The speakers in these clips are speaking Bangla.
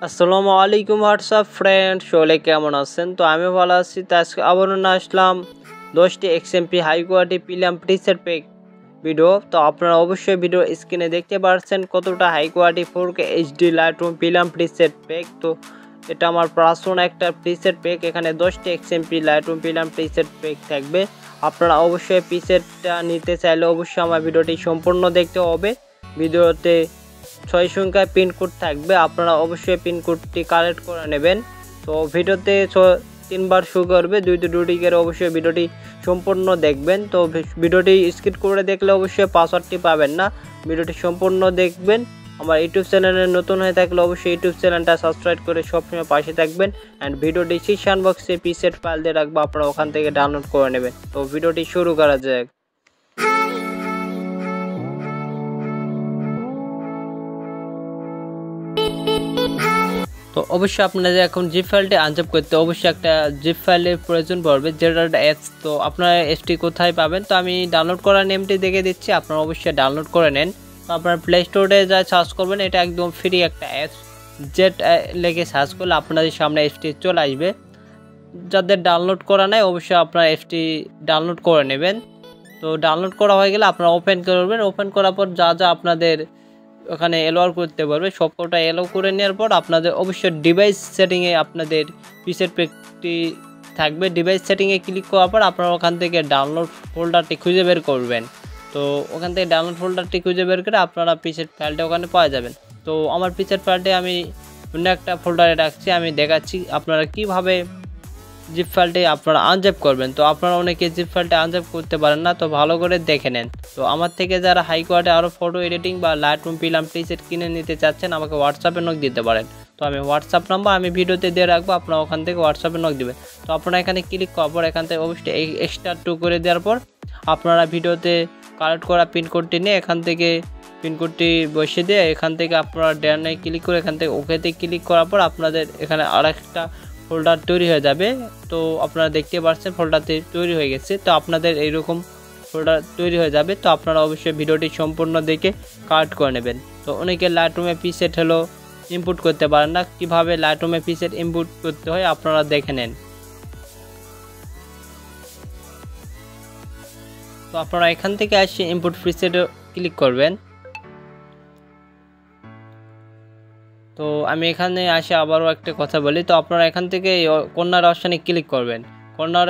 আসসালামু আলাইকুম হোয়াটসঅ্যাপ ফ্রেন্ড, সকলে কেমন আছেন? তো আমি ভালো আছি। তো আজকে আবার না আসলাম 10টি XMP high quality premium preset pack video. তো আপনারা অবশ্যই ভিডিও স্ক্রিনে দেখতে পাচ্ছেন কতটা high quality 4K HD Lightroom premium preset pack. তো এটা আমার পার্সোনাল একটা প্রিসেট প্যাক। এখানে 10টি XMP Lightroom premium preset pack থাকবে। আপনারা অবশ্যই প্রিসেটটা নিতে চাইলে অবশ্যই আমার ভিডিওটি সম্পূর্ণ দেখতে হবে। ভিডিওতে 6 সংখ্যায় পিনকোড থাকবে, আপনারা অবশ্যই পিনকোডটি কালেক্ট করে নেবেন। তো ভিডিওতে 3বার শো করবে, দুটি করে অবশ্যই ভিডিওটি সম্পূর্ণ দেখবেন। তো ভিডিওটি স্কিপ করে দেখলে অবশ্যই পাসওয়ার্ডটি পাবেন না, ভিডিওটি সম্পূর্ণ দেখবেন। আমার ইউটিউব চ্যানেলে নতুন হয়ে থাকলে অবশ্যই ইউটিউব চ্যানেলটা সাবস্ক্রাইব করে সবসময় পাশে থাকবেন। অ্যান্ড ভিডিও ডিসক্রিপশন বক্সে প্রিসেট ফাইল দিয়ে রাখবো, আপনারা ওখান থেকে ডাউনলোড করে নেবেন। তো ভিডিওটি শুরু করা যাক। তো অবশ্যই আপনাদের এখন জিপ ফাইলটি আনজাপ করতে অবশ্যই একটা জিপ ফাইলের প্রয়োজন পড়বে, যেটা অ্যাপস। তো আপনারা এসটি কোথায় পাবেন? তো আমি ডাউনলোড করার নেমটি দেখে দিচ্ছি, আপনারা অবশ্যই ডাউনলোড করে নেন। তো আপনার প্লে স্টোরে যা সার্চ করবেন, এটা একদম ফ্রি একটা অ্যাপস। জেট লেগে সার্চ করলে আপনাদের সামনে এসটি চলে আসবে। যাদের ডাউনলোড করা নেই অবশ্যই আপনারা এসটি ডাউনলোড করে নেবেন। তো ডাউনলোড করা হয়ে গেলে আপনারা ওপেন করবেন। ওপেন করার পর যা যা আপনাদের ওখানে এলোয়ার করতে পারবে সবকটা এলো করে নেওয়ার পর আপনাদের অবশ্যই ডিভাইস সেটিংয়ে আপনাদের প্রিসেট প্যাকটি থাকবে। ডিভাইস সেটিংয়ে ক্লিক করার পর আপনারা ওখান থেকে ডাউনলোড ফোল্ডারটি খুঁজে বের করবেন। তো ওখান থেকে ডাউনলোড ফোল্ডারটি খুঁজে বের করে আপনারা প্রিসেট ফাইলটা ওখানে পাওয়া যাবেন। তো আমার প্রিসেট ফাইলটি আমি অন্য একটা ফোল্ডারে রাখছি, আমি দেখাচ্ছি আপনারা কিভাবে জিপ ফাইলটি আপনারা আনজ্যাপ করবেন। তো আপনারা অনেকে জিপ ফাইলটা আনজ্যাপ করতে পারেন না, তো ভালো করে দেখে নেন। তো আমার থেকে যারা হাই কোয়ালিটি আরও ফটো এডিটিং বা লাইটরুম প্রিমিয়াম প্রিসেট কিনে নিতে চাচ্ছেন, আমাকে হোয়াটসঅ্যাপে নক দিতে পারেন। তো আমি হোয়াটসঅ্যাপ নাম্বার আমি ভিডিওতে দিয়ে রাখবো, আপনারা ওখান থেকে হোয়াটসঅ্যাপে নক দেবেন। তো আপনারা এখানে ক্লিক করার পর এখান থেকে অবশ্যই এক্সট্রা 2 করে দেওয়ার পর আপনারা ভিডিওতে কালেক্ট করা পিনকোডটি নিয়ে এখান থেকে পিনকোডটি বসিয়ে দিয়ে এখান থেকে আপনারা ডানে ক্লিক করে এখান থেকে ওকেতে ক্লিক করার পর আপনাদের এখানে আরেকটা ফোল্ডার তৈরি হয়ে যাবে। তো আপনারা দেখতে পাচ্ছেন ফোল্ডারটি তৈরি হয়ে গেছে। তো আপনাদের এইরকম ফোল্ডার তৈরি হয়ে যাবে। তো আপনারা অবশ্যই ভিডিওটি সম্পূর্ণ দেখে কালেক্ট করে নেবেন। তো অনেকে লাইটরুমে প্রিসেট হলো ইনপুট করতে পারেন না, কীভাবে লাইটরুমে প্রিসেট ইনপুট করতে হয় আপনারা দেখে নেন। তো আপনারা এখান থেকে আসে ইনপুট প্রিসেটে ক্লিক করবেন। তো আমি এখানে আসে আবারও একটা কথা বলি। তো আপনারা এখান থেকে কর্নার অপশানে ক্লিক করবেন। কর্নার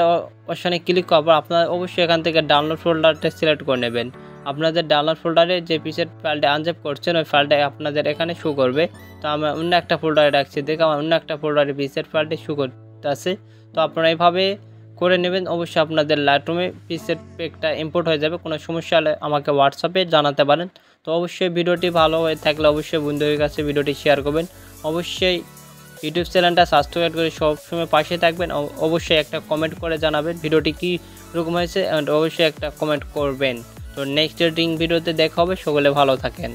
অপশানে ক্লিক করার পর আপনারা অবশ্যই এখান থেকে ডাউনলোড ফোল্ডারটা সিলেক্ট করে নেবেন। আপনাদের ডাউনলোড ফোল্ডারে যে প্রিসেট ফাইলটা আনজ্যাপ করছেন ওই ফাইলটা আপনাদের এখানে শো করবে। তো আমি অন্য একটা ফোল্ডারে রাখছি, দেখে আমার অন্য একটা ফোল্ডারে প্রিসেট ফাইলটি শো করতে আছে। তো আপনারা এইভাবে করে নেবেন। অবশ্যই আপনাদের লাইটরুমে প্রিসেট প্যাকটা ইম্পোর্ট হয়ে যাবে। কোনো সমস্যা হলে আমাকে হোয়াটসঅ্যাপে জানাতে পারেন। তো অবশ্যই ভিডিওটি ভালো হয়ে থাকলে অবশ্যই বন্ধুদের কাছে ভিডিওটি শেয়ার করবেন। অবশ্যই ইউটিউব চ্যানেলটা সাবস্ক্রাইব করে সবসময় পাশে থাকবেন। অবশ্যই একটা কমেন্ট করে জানাবেন ভিডিওটি কী রকম হয়েছে, অবশ্যই একটা কমেন্ট করবেন। তো নেক্সট এডিটিং ভিডিওতে দেখা হবে। সকলে ভালো থাকেন।